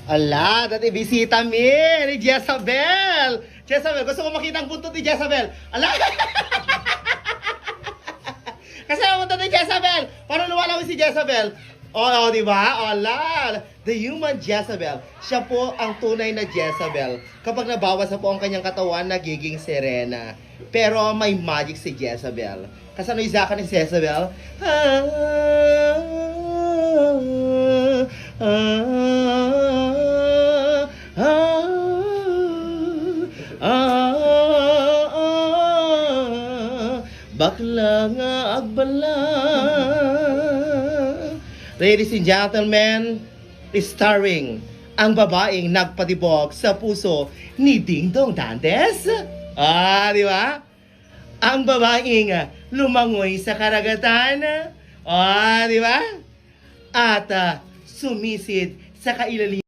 Ala, dati bisita mi ni Jezabel. Jezabel, gusto ko makita ang buntot ni Jezabel. Ala! Kasi ang buntot ni Jezabel. Paano lumalawin si Jezabel? Oo, di ba? Ala! The human Jezabel. Siya po ang tunay na Jezabel. Kapag nabawas na po ang kanyang katawan, nagiging Serena. Pero may magic si Jezabel. Kasi ano isa ka ni Jezabel? Bakla nga agbala. Ladies and gentlemen, starring ang babaeng nagpatibok sa puso ni Ding Dong Dantes. Di ba? Ang babaeng lumangoy sa karagatan. Di ba? At sumisid sa kailalim